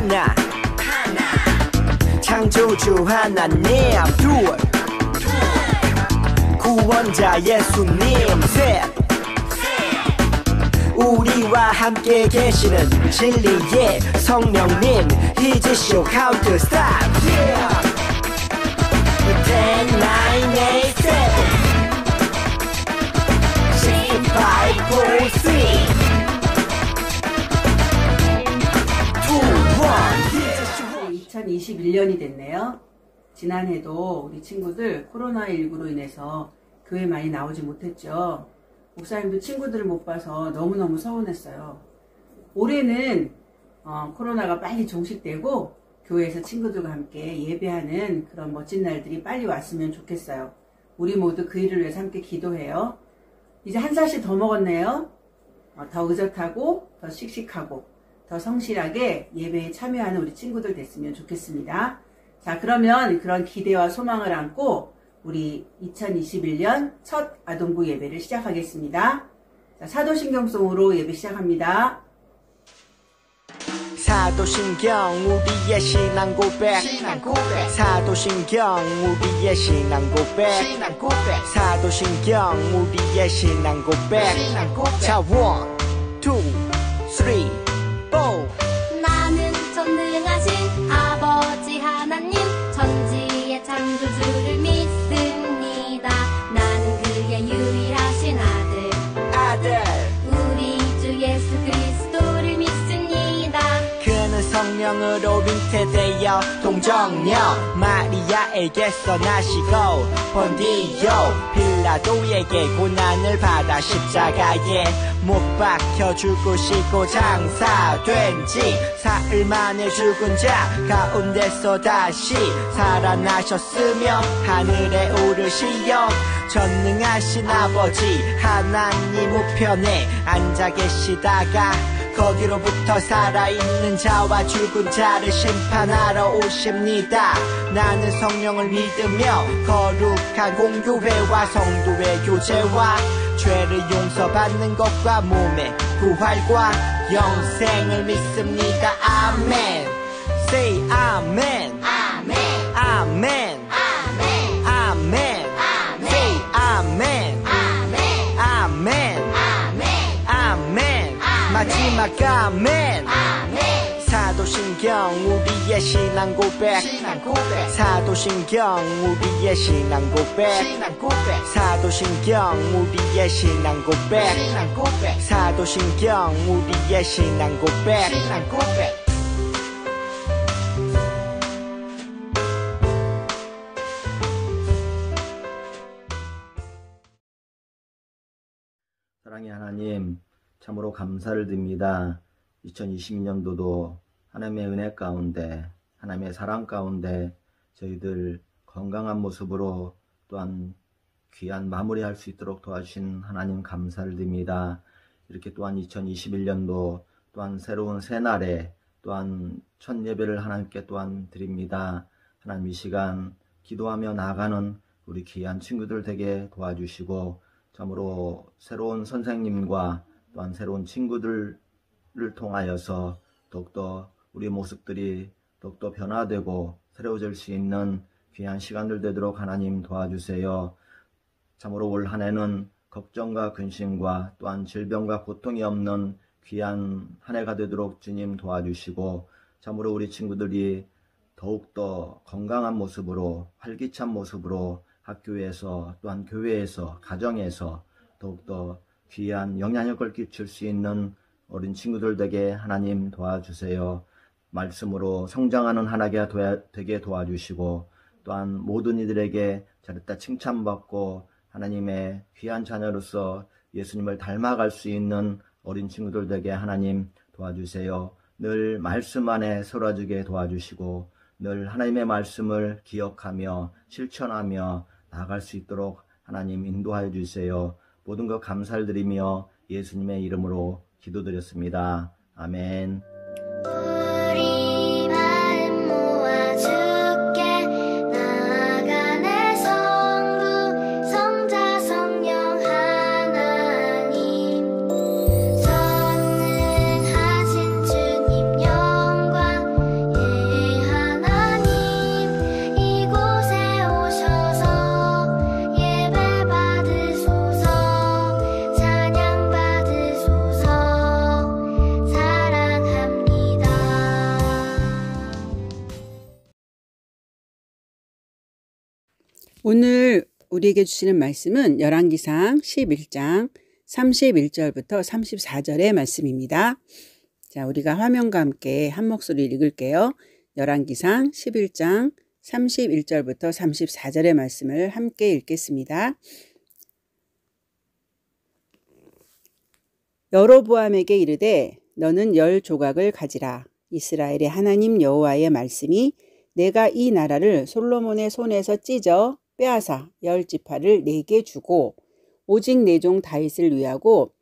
하나 창조주 하나님 둘 구원자 예수님 셋 우리와 함께 계시는 진리의 성령님 He's show count to stop yeah 10, 9, 8, 7 6, 5, 4, 3 2021년이 됐네요. 지난해도 우리 친구들 코로나19로 인해서 교회 많이 나오지 못했죠. 목사님도 친구들을 못 봐서 너무너무 서운했어요. 올해는 코로나가 빨리 종식되고 교회에서 친구들과 함께 예배하는 그런 멋진 날들이 빨리 왔으면 좋겠어요. 우리 모두 그 일을 위해서 함께 기도해요. 이제 한 살씩 더 먹었네요. 더 의젓하고 더 씩씩하고 더 성실하게 예배에 참여하는 우리 친구들 됐으면 좋겠습니다. 자, 그러면 그런 기대와 소망을 안고 우리 2021년 첫 아동부 예배를 시작하겠습니다. 자, 사도신경송으로 예배 시작합니다. 사도신경 우리의 신앙 고백 사도신경 우리의 신앙 고백 사도신경 우리의 신앙 고백 자, 1, 2, 3 나는 전능하신 아버지 하나님 천지의 창조주를 믿습니다. 나는 그의 유일하신 아들 우리 주 예수 그리스도를 믿습니다. 그는 성령으로 잉태되어 동정녀 마리아에게서 나시고 본디오 빌라도에게 고난을 받아 십자가에 못 박혀 죽으시고 장사된 지 사흘 만에 죽은 자 가운데서 다시 살아나셨으며 하늘에 오르시어 전능하신 아버지 하나님 우편에 앉아 계시다가 거기로부터 살아있는 자와 죽은 자를 심판하러 오십니다. 나는 성령을 믿으며 거룩한 공교회와 성도의 교제와 죄를 용서받는 것과 몸의 부활과 영생을 믿습니다. 아멘. Say 아멘. 아멘 아멘. 아멘 아멘. Say 아멘. 아멘 아멘. 아멘 아멘. 마지막 아멘. 아멘 사도신경 우리의 신앙 고백 사도신경 우리의 신앙 고백 사도신경 우리의 신앙 고백 사도신경 우리의 신앙 고백 사랑의 하나님, 참으로 감사를 드립니다. 2022년도도 하나님의 은혜 가운데, 하나님의 사랑 가운데 저희들 건강한 모습으로 또한 귀한 마무리할 수 있도록 도와주신 하나님 감사를 드립니다. 이렇게 또한 2021년도 또한 새로운 새날에 또한 첫 예배를 하나님께 또한 드립니다. 하나님 이 시간 기도하며 나아가는 우리 귀한 친구들 되게 도와주시고 참으로 새로운 선생님과 또한 새로운 친구들을 통하여서 더욱더 우리 모습들이 더욱더 변화되고 새로워질 수 있는 귀한 시간들 되도록 하나님 도와주세요. 참으로 올 한 해는 걱정과 근심과 또한 질병과 고통이 없는 귀한 한 해가 되도록 주님 도와주시고 참으로 우리 친구들이 더욱더 건강한 모습으로 활기찬 모습으로 학교에서 또한 교회에서 가정에서 더욱더 귀한 영향력을 끼칠 수 있는 어린 친구들 되게 하나님 도와주세요. 말씀으로 성장하는 한 해가 되게 도와주시고 또한 모든 이들에게 잘했다 칭찬받고 하나님의 귀한 자녀로서 예수님을 닮아갈 수 있는 어린 친구들 되게 하나님 도와주세요. 늘 말씀 안에 설화지게 도와주시고 늘 하나님의 말씀을 기억하며 실천하며 나아갈 수 있도록 하나님 인도하여 주세요. 모든 것 감사를 드리며 예수님의 이름으로 기도드렸습니다. 아멘. 우리 마음 모아 주께 나아가네. 성부 성자 성령 하나님 전능하신 주님 영광 예 하나님 이곳에 오셔서 예배 받으소서 찬양 받으소서 사랑합니다. 오늘 우리에게 주시는 말씀은 열왕기상 11장 31절부터 34절의 말씀입니다. 자, 우리가 화면과 함께 한 목소리 읽을게요. 열왕기상 11장 31절부터 34절의 말씀을 함께 읽겠습니다. 여로보암에게 이르되 너는 10조각을 가지라. 이스라엘의 하나님 여호와의 말씀이 내가 이 나라를 솔로몬의 손에서 찢어 빼앗아 10지파를 내게 주고 오직 내 종 다윗을 위하고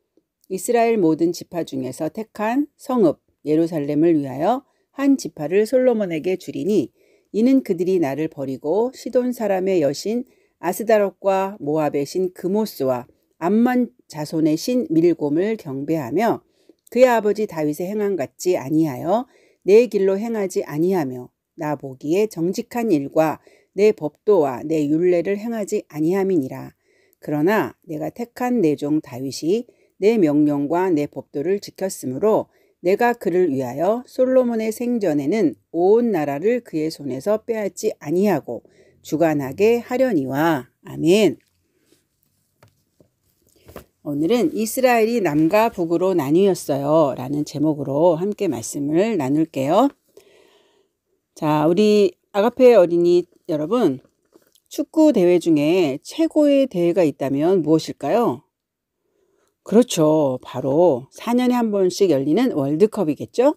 이스라엘 모든 지파 중에서 택한 성읍 예루살렘을 위하여 한 지파를 솔로몬에게 주리니 이는 그들이 나를 버리고 시돈 사람의 여신 아스다롯과 모압의 신 그모스와 암몬 자손의 신 밀곰을 경배하며 그의 아버지 다윗의 행함 같지 아니하여 내 길로 행하지 아니하며 나 보기에 정직한 일과 내 법도와 내 율례를 행하지 아니함이니라. 그러나 내가 택한 내 종 다윗이 내 명령과 내 법도를 지켰으므로 내가 그를 위하여 솔로몬의 생전에는 온 나라를 그의 손에서 빼앗지 아니하고 주관하게 하려니와. 아멘. 오늘은 이스라엘이 남과 북으로 나뉘었어요 라는 제목으로 함께 말씀을 나눌게요. 자, 우리 아가페 어린이 여러분, 축구 대회 중에 최고의 대회가 있다면 무엇일까요? 그렇죠. 바로 4년에 한 번씩 열리는 월드컵이겠죠?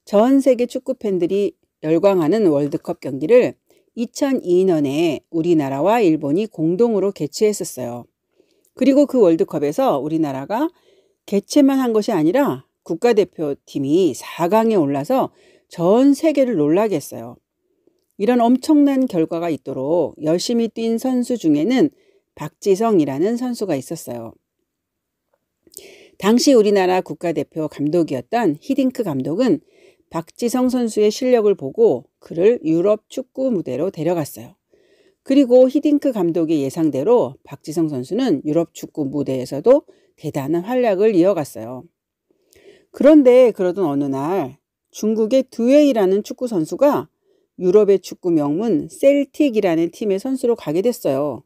전 세계 축구 팬들이 열광하는 월드컵 경기를 2002년에 우리나라와 일본이 공동으로 개최했었어요. 그리고 그 월드컵에서 우리나라가 개최만 한 것이 아니라 국가대표팀이 4강에 올라서 전 세계를 놀라게 했어요. 이런 엄청난 결과가 있도록 열심히 뛴 선수 중에는 박지성이라는 선수가 있었어요. 당시 우리나라 국가대표 감독이었던 히딩크 감독은 박지성 선수의 실력을 보고 그를 유럽 축구 무대로 데려갔어요. 그리고 히딩크 감독의 예상대로 박지성 선수는 유럽 축구 무대에서도 대단한 활약을 이어갔어요. 그런데 그러던 어느 날 중국의 드웨이라는 축구 선수가 유럽의 축구 명문 셀틱이라는 팀의 선수로 가게 됐어요.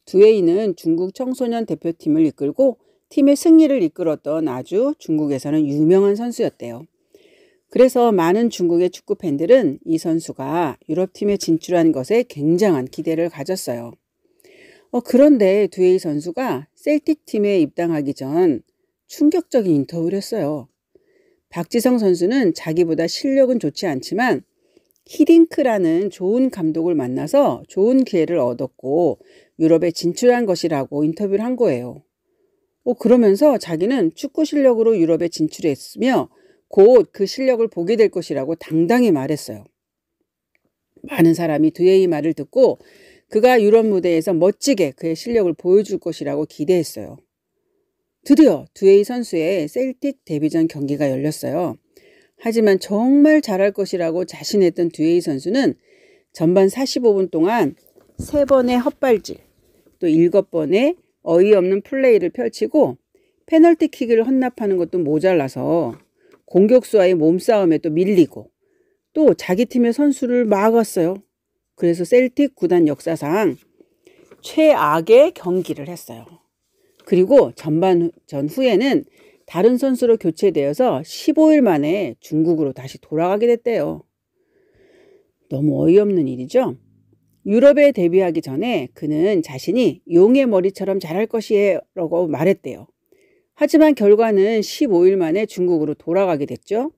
드웨이는 중국 청소년 대표팀을 이끌고 팀의 승리를 이끌었던 아주 중국에서는 유명한 선수였대요. 그래서 많은 중국의 축구 팬들은 이 선수가 유럽팀에 진출한 것에 굉장한 기대를 가졌어요. 그런데 드웨이 선수가 셀틱 팀에 입당하기 전 충격적인 인터뷰를 했어요. 박지성 선수는 자기보다 실력은 좋지 않지만 히딩크라는 좋은 감독을 만나서 좋은 기회를 얻었고 유럽에 진출한 것이라고 인터뷰를 한 거예요. 그러면서 자기는 축구 실력으로 유럽에 진출했으며 곧 그 실력을 보게 될 것이라고 당당히 말했어요. 많은 사람이 드웨이 말을 듣고 그가 유럽 무대에서 멋지게 그의 실력을 보여줄 것이라고 기대했어요. 드디어 드웨이 선수의 셀틱 데뷔전 경기가 열렸어요. 하지만 정말 잘할 것이라고 자신했던 드웨이 선수는 전반 45분 동안 3번의 헛발질, 또 7번의 어이없는 플레이를 펼치고 페널티킥을 헌납하는 것도 모자라서 공격수와의 몸싸움에 또 밀리고 또 자기 팀의 선수를 막았어요. 그래서 셀틱 구단 역사상 최악의 경기를 했어요. 그리고 전반전 후에는 다른 선수로 교체되어서 15일 만에 중국으로 다시 돌아가게 됐대요. 너무 어이없는 일이죠. 유럽에 데뷔하기 전에 그는 자신이 용의 머리처럼 자랄 것이라고 말했대요. 하지만 결과는 15일 만에 중국으로 돌아가게 됐죠.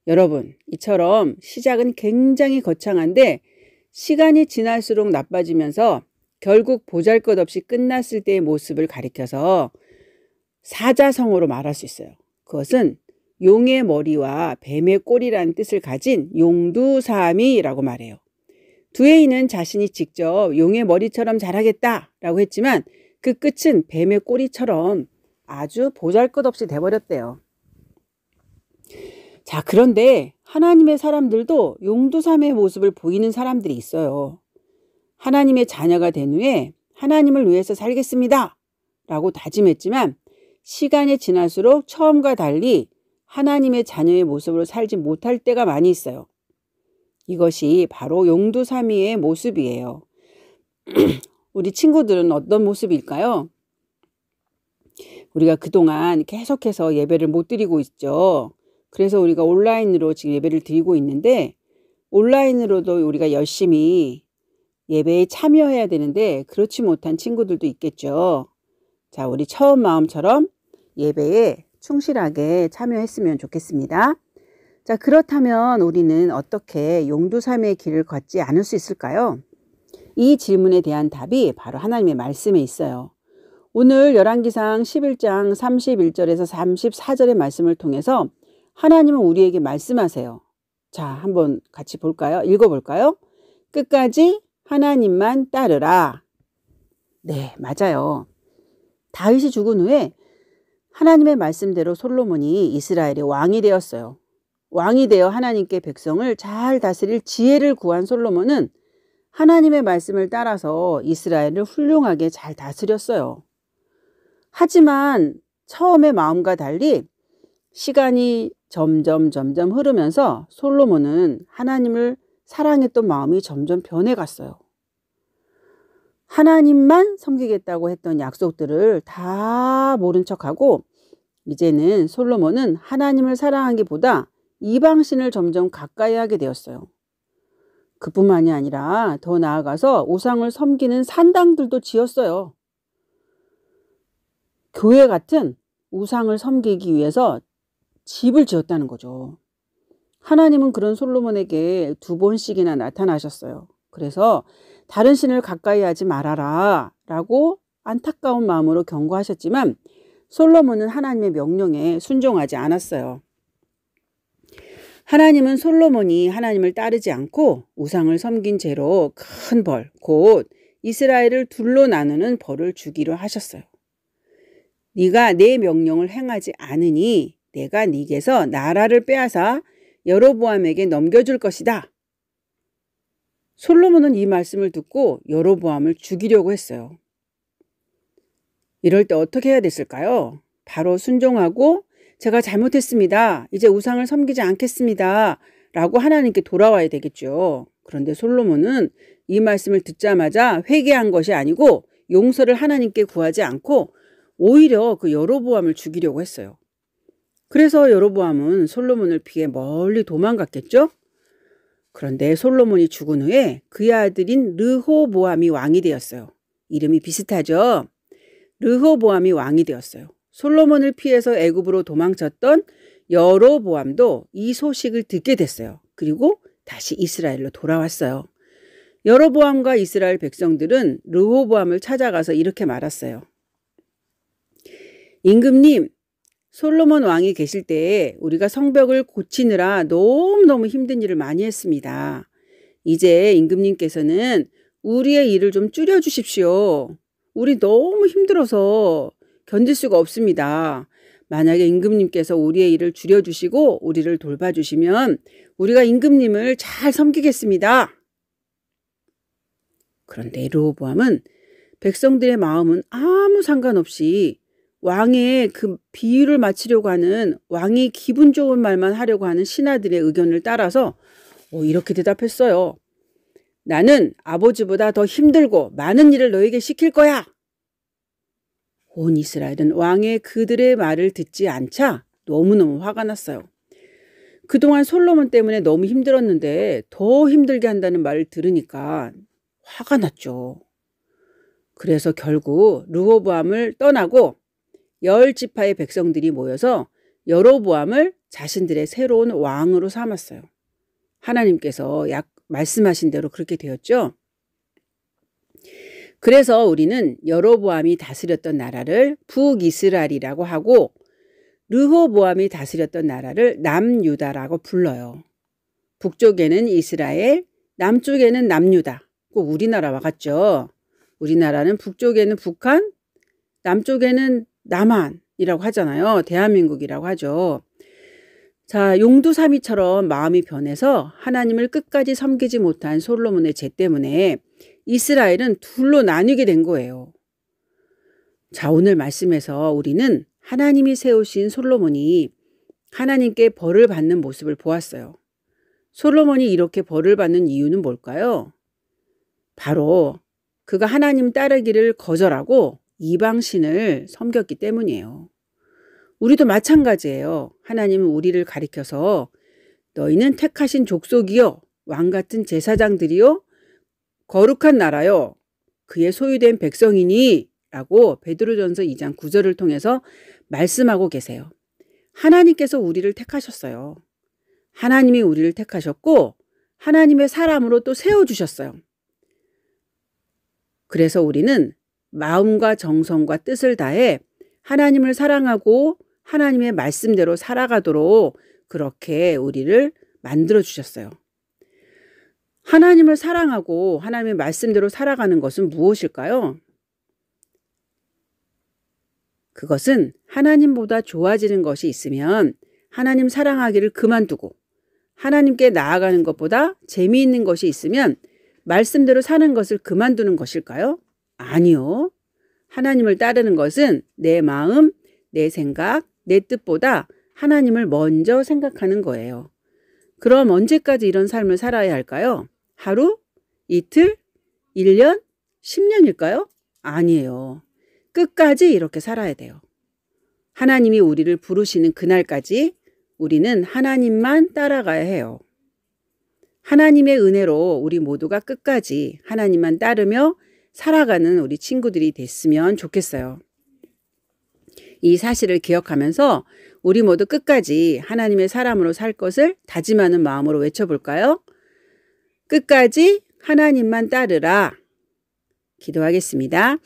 여러분, 이처럼 시작은 굉장히 거창한데 시간이 지날수록 나빠지면서 결국 보잘것없이 끝났을 때의 모습을 가리켜서 사자성어로 말할 수 있어요. 그것은 용의 머리와 뱀의 꼬리라는 뜻을 가진 용두사미라고 말해요. 두에이는 자신이 직접 용의 머리처럼 자라겠다라고 했지만 그 끝은 뱀의 꼬리처럼 아주 보잘것없이 돼버렸대요. 자, 그런데 하나님의 사람들도 용두사미의 모습을 보이는 사람들이 있어요. 하나님의 자녀가 된 후에 하나님을 위해서 살겠습니다 라고 다짐했지만 시간이 지날수록 처음과 달리 하나님의 자녀의 모습으로 살지 못할 때가 많이 있어요. 이것이 바로 용두사미의 모습이에요. 우리 친구들은 어떤 모습일까요? 우리가 그동안 계속해서 예배를 못 드리고 있죠. 그래서 우리가 온라인으로 지금 예배를 드리고 있는데 온라인으로도 우리가 열심히 예배에 참여해야 되는데 그렇지 못한 친구들도 있겠죠. 자, 우리 처음 마음처럼 예배에 충실하게 참여했으면 좋겠습니다. 자, 그렇다면 우리는 어떻게 용두사미의 길을 걷지 않을 수 있을까요? 이 질문에 대한 답이 바로 하나님의 말씀에 있어요. 오늘 열왕기상 11장 31절에서 34절의 말씀을 통해서 하나님은 우리에게 말씀하세요. 자, 한번 같이 볼까요? 읽어볼까요? 끝까지 하나님만 따르라. 네, 맞아요. 다윗이 죽은 후에 하나님의 말씀대로 솔로몬이 이스라엘의 왕이 되었어요. 왕이 되어 하나님께 백성을 잘 다스릴 지혜를 구한 솔로몬은 하나님의 말씀을 따라서 이스라엘을 훌륭하게 잘 다스렸어요. 하지만 처음의 마음과 달리 시간이 점점 흐르면서 솔로몬은 하나님을 사랑했던 마음이 점점 변해갔어요. 하나님만 섬기겠다고 했던 약속들을 다 모른 척하고 이제는 솔로몬은 하나님을 사랑하기보다 이방신을 점점 가까이 하게 되었어요. 그뿐만이 아니라 더 나아가서 우상을 섬기는 산당들도 지었어요. 교회 같은 우상을 섬기기 위해서 집을 지었다는 거죠. 하나님은 그런 솔로몬에게 2번씩이나 나타나셨어요. 그래서 다른 신을 가까이 하지 말아라 라고 안타까운 마음으로 경고하셨지만 솔로몬은 하나님의 명령에 순종하지 않았어요. 하나님은 솔로몬이 하나님을 따르지 않고 우상을 섬긴 죄로 큰 벌, 곧 이스라엘을 둘로 나누는 벌을 주기로 하셨어요. 네가 내 명령을 행하지 않으니 내가 네게서 나라를 빼앗아 여로보암에게 넘겨줄 것이다. 솔로몬은 이 말씀을 듣고 여로보암을 죽이려고 했어요. 이럴 때 어떻게 해야 됐을까요? 바로 순종하고 제가 잘못했습니다. 이제 우상을 섬기지 않겠습니다. 라고 하나님께 돌아와야 되겠죠. 그런데 솔로몬은 이 말씀을 듣자마자 회개한 것이 아니고 용서를 하나님께 구하지 않고 오히려 그 여로보암을 죽이려고 했어요. 그래서 여로보암은 솔로몬을 피해 멀리 도망갔겠죠? 그런데 솔로몬이 죽은 후에 그의 아들인 르호보암이 왕이 되었어요. 이름이 비슷하죠? 르호보암이 왕이 되었어요. 솔로몬을 피해서 애굽으로 도망쳤던 여로보암도 이 소식을 듣게 됐어요. 그리고 다시 이스라엘로 돌아왔어요. 여로보암과 이스라엘 백성들은 르호보암을 찾아가서 이렇게 말했어요. 임금님, 솔로몬 왕이 계실 때에 우리가 성벽을 고치느라 너무너무 힘든 일을 많이 했습니다. 이제 임금님께서는 우리의 일을 좀 줄여주십시오. 우리 너무 힘들어서 견딜 수가 없습니다. 만약에 임금님께서 우리의 일을 줄여주시고 우리를 돌봐주시면 우리가 임금님을 잘 섬기겠습니다. 그런데 르호보암은 백성들의 마음은 아무 상관없이 왕의 그 비유를 맞추려고 하는 왕이 기분 좋은 말만 하려고 하는 신하들의 의견을 따라서 이렇게 대답했어요. 나는 아버지보다 더 힘들고 많은 일을 너에게 시킬 거야. 온 이스라엘은 왕의 그들의 말을 듣지 않자 너무너무 화가 났어요. 그동안 솔로몬 때문에 너무 힘들었는데 더 힘들게 한다는 말을 들으니까 화가 났죠. 그래서 결국 르호보암을 떠나고 10지파의 백성들이 모여서 여로보암을 자신들의 새로운 왕으로 삼았어요. 하나님께서 말씀하신 대로 그렇게 되었죠. 그래서 우리는 여로보암이 다스렸던 나라를 북이스라엘이라고 하고 르호보암이 다스렸던 나라를 남유다라고 불러요. 북쪽에는 이스라엘, 남쪽에는 남유다. 꼭 우리나라와 같죠. 우리나라는 북쪽에는 북한, 남쪽에는 남한이라고 하잖아요. 대한민국이라고 하죠. 자, 용두사미처럼 마음이 변해서 하나님을 끝까지 섬기지 못한 솔로몬의 죄 때문에 이스라엘은 둘로 나뉘게 된 거예요. 자, 오늘 말씀에서 우리는 하나님이 세우신 솔로몬이 하나님께 벌을 받는 모습을 보았어요. 솔로몬이 이렇게 벌을 받는 이유는 뭘까요? 바로 그가 하나님 따르기를 거절하고 이방신을 섬겼기 때문이에요. 우리도 마찬가지예요. 하나님은 우리를 가리켜서 너희는 택하신 족속이요, 왕같은 제사장들이요, 거룩한 나라요, 그의 소유된 백성이니 라고 베드로전서 2장 9절을 통해서 말씀하고 계세요. 하나님께서 우리를 택하셨어요. 하나님이 우리를 택하셨고 하나님의 사람으로 또 세워주셨어요. 그래서 우리는 마음과 정성과 뜻을 다해 하나님을 사랑하고 하나님의 말씀대로 살아가도록 그렇게 우리를 만들어 주셨어요. 하나님을 사랑하고 하나님의 말씀대로 살아가는 것은 무엇일까요? 그것은 하나님보다 좋아지는 것이 있으면 하나님 사랑하기를 그만두고 하나님께 나아가는 것보다 재미있는 것이 있으면 말씀대로 사는 것을 그만두는 것일까요? 아니요. 하나님을 따르는 것은 내 마음, 내 생각, 내 뜻보다 하나님을 먼저 생각하는 거예요. 그럼 언제까지 이런 삶을 살아야 할까요? 하루? 이틀? 1년? 10년일까요? 아니에요. 끝까지 이렇게 살아야 돼요. 하나님이 우리를 부르시는 그날까지 우리는 하나님만 따라가야 해요. 하나님의 은혜로 우리 모두가 끝까지 하나님만 따르며 살아가는 우리 친구들이 됐으면 좋겠어요. 이 사실을 기억하면서 우리 모두 끝까지 하나님의 사람으로 살 것을 다짐하는 마음으로 외쳐볼까요? 끝까지 하나님만 따르라. 기도하겠습니다.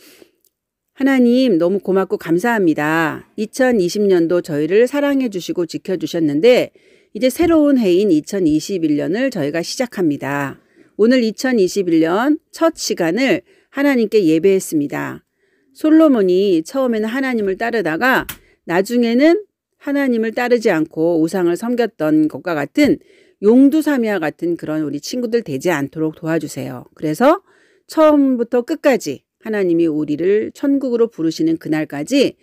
하나님 너무 고맙고 감사합니다. 2020년도 저희를 사랑해 주시고 지켜주셨는데 이제 새로운 해인 2021년을 저희가 시작합니다. 오늘 2021년 첫 시간을 하나님께 예배했습니다. 솔로몬이 처음에는 하나님을 따르다가 나중에는 하나님을 따르지 않고 우상을 섬겼던 것과 같은 용두사미와 같은 그런 우리 친구들 되지 않도록 도와주세요. 그래서 처음부터 끝까지 하나님이 우리를 천국으로 부르시는 그날까지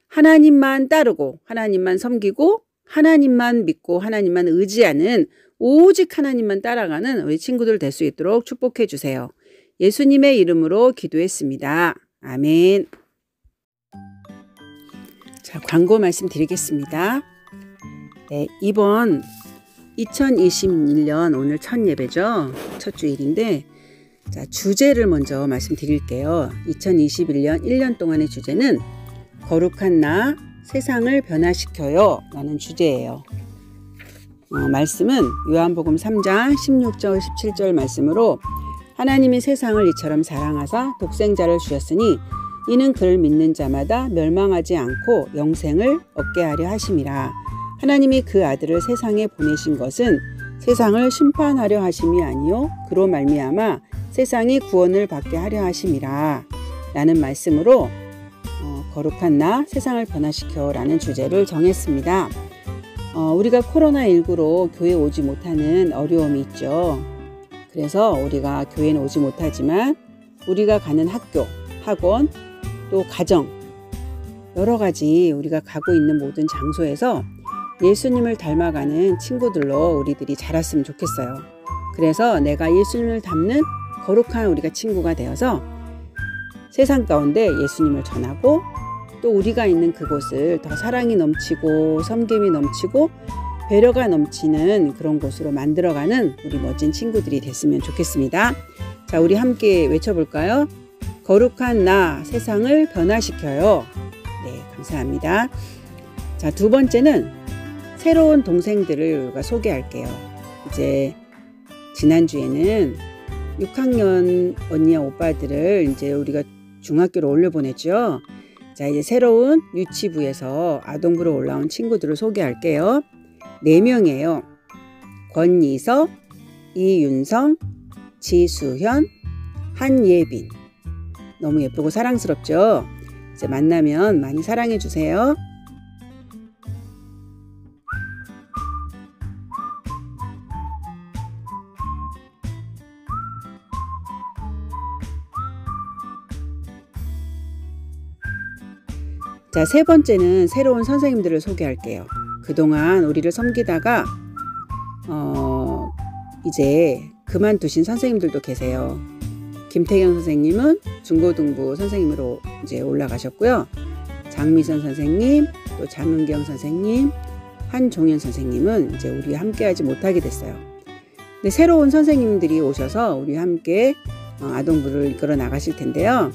하나님만 따르고 하나님만 섬기고 하나님만 믿고 하나님만 의지하는 오직 하나님만 따라가는 우리 친구들 될 수 있도록 축복해 주세요. 예수님의 이름으로 기도했습니다. 아멘. 자, 광고 말씀 드리겠습니다. 네, 이번 2021년 오늘 첫 예배죠. 첫 주일인데 자, 주제를 먼저 말씀드릴게요. 2021년 1년 동안의 주제는 거룩한 나 세상을 변화시켜요 라는 주제예요. 말씀은 요한복음 3장 16절 17절 말씀으로 하나님이 세상을 이처럼 사랑하사 독생자를 주셨으니 이는 그를 믿는 자마다 멸망하지 않고 영생을 얻게 하려 하심이라. 하나님이 그 아들을 세상에 보내신 것은 세상을 심판하려 하심이 아니요 그로 말미암아 세상이 구원을 받게 하려 하심이라 라는 말씀으로 거룩한 나 세상을 변화시켜 라는 주제를 정했습니다. 우리가 코로나19로 교회 오지 못하는 어려움이 있죠. 그래서 우리가 교회는 오지 못하지만 우리가 가는 학교, 학원, 또 가정 여러 가지 우리가 가고 있는 모든 장소에서 예수님을 닮아가는 친구들로 우리들이 자랐으면 좋겠어요. 그래서 내가 예수님을 닮는 거룩한 우리가 친구가 되어서 세상 가운데 예수님을 전하고 또 우리가 있는 그곳을 더 사랑이 넘치고 섬김이 넘치고 배려가 넘치는 그런 곳으로 만들어가는 우리 멋진 친구들이 됐으면 좋겠습니다. 자, 우리 함께 외쳐볼까요? 거룩한 나 세상을 변화시켜요. 네, 감사합니다. 자, 두 번째는 새로운 동생들을 우리가 소개할게요. 이제 지난주에는 6학년 언니와 오빠들을 이제 우리가 중학교로 올려보냈죠. 자, 이제 새로운 유치부에서 아동부로 올라온 친구들을 소개할게요. 4명이에요. 권이석, 이윤성, 지수현, 한예빈. 너무 예쁘고 사랑스럽죠? 이제 만나면 많이 사랑해 주세요. 자, 세 번째는 새로운 선생님들을 소개할게요. 그동안 우리를 섬기다가 이제 그만두신 선생님들도 계세요. 김태경 선생님은 중고등부 선생님으로 이제 올라가셨고요. 장미선 선생님, 또 장은경 선생님, 한종현 선생님은 이제 우리와 함께하지 못하게 됐어요. 근데 새로운 선생님들이 오셔서 우리와 함께 아동부를 이끌어 나가실 텐데요.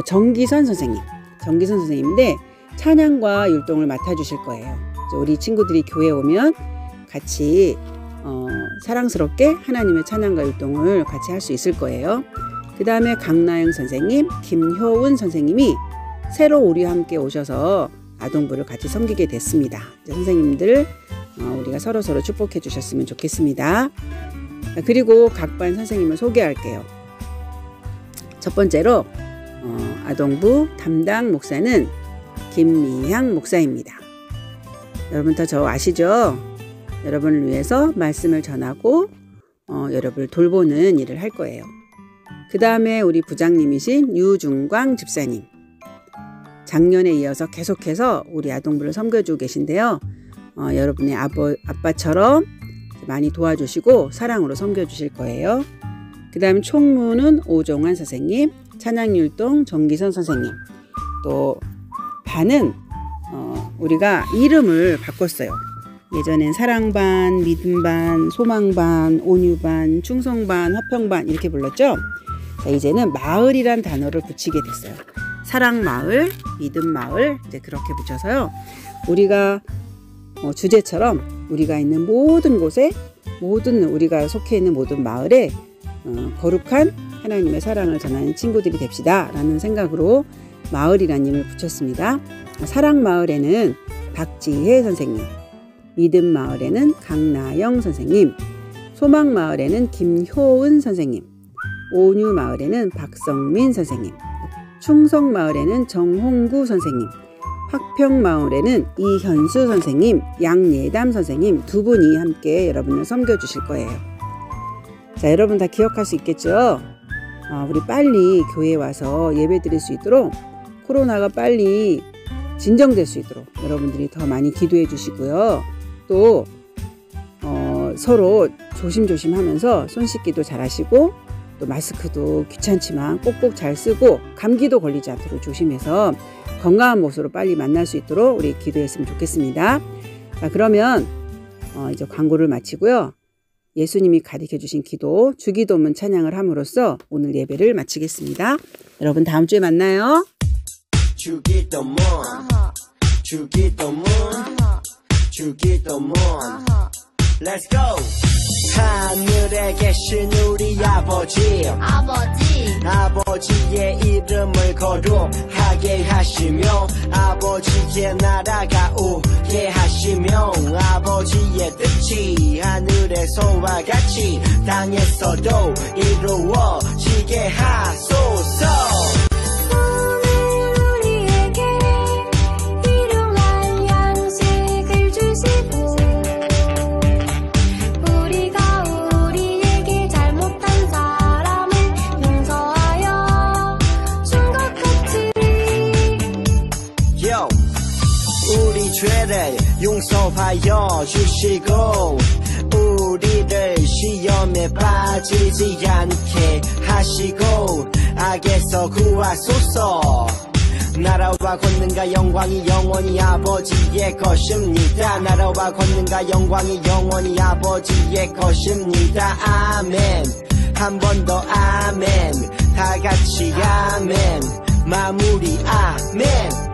정기선 선생님인데 찬양과 율동을 맡아주실 거예요. 우리 친구들이 교회에 오면 같이 사랑스럽게 하나님의 찬양과 율동을 같이 할 수 있을 거예요. 그 다음에 강나영 선생님, 김효은 선생님이 새로 우리와 함께 오셔서 아동부를 같이 섬기게 됐습니다. 이제 선생님들 우리가 서로서로 축복해 주셨으면 좋겠습니다. 그리고 각 반 선생님을 소개할게요. 첫 번째로 아동부 담당 목사는 김미향 목사입니다. 여러분 다 저 아시죠? 여러분을 위해서 말씀을 전하고 여러분을 돌보는 일을 할 거예요. 그 다음에 우리 부장님이신 유중광 집사님. 작년에 이어서 계속해서 우리 아동부를 섬겨주고 계신데요. 여러분의 아빠처럼 많이 도와주시고 사랑으로 섬겨주실 거예요. 그 다음 총무는 오종환 선생님, 찬양율동 정기선 선생님. 또 반은 우리가 이름을 바꿨어요. 예전엔 사랑반, 믿음반, 소망반, 온유반, 충성반, 화평반 이렇게 불렀죠. 자, 이제는 마을이란 단어를 붙이게 됐어요. 사랑마을, 믿음마을 이제 그렇게 붙여서요. 우리가 주제처럼 우리가 있는 모든 곳에 우리가 속해 있는 모든 마을에 거룩한 하나님의 사랑을 전하는 친구들이 됩시다 라는 생각으로 마을이라는 이름을 붙였습니다. 사랑마을에는 박지혜 선생님, 믿음마을에는 강나영 선생님, 소망마을에는 김효은 선생님, 온유마을에는 박성민 선생님, 충성마을에는 정홍구 선생님, 화평마을에는 이현수 선생님, 양예담 선생님 두 분이 함께 여러분을 섬겨주실 거예요. 자, 여러분 다 기억할 수 있겠죠? 우리 빨리 교회에 와서 예배 드릴 수 있도록 코로나가 빨리 진정될 수 있도록 여러분들이 더 많이 기도해 주시고요. 또 서로 조심조심 하면서 손 씻기도 잘 하시고 또 마스크도 귀찮지만 꼭꼭 잘 쓰고 감기도 걸리지 않도록 조심해서 건강한 모습으로 빨리 만날 수 있도록 우리 기도했으면 좋겠습니다. 자, 그러면 이제 광고를 마치고요. 예수님이 가르쳐 주신 기도, 주기도문 찬양을 함으로써 오늘 예배를 마치겠습니다. 여러분 다음 주에 만나요. 주기도문, 주기도문, 주기도문. Let's go. 하늘에 계신 우리 아버지의 이름을 거룩하게 하시며 아버지의 나라가 오게 하시며 아버지의 뜻이 하늘에서와 같이 땅에서도 이루어지게 하소서. 죄를 용서하여 주시고 우리를 시험에 빠지지 않게 하시고 악에서 구하소서. 나라와 나라와 권능과 영광이 영원히 아버지의 것입니다. 나라와 권능과 영광이 영원히 아버지의 것입니다. 아멘. 한 번 더 아멘. 다 같이 아멘. 마무리 아멘.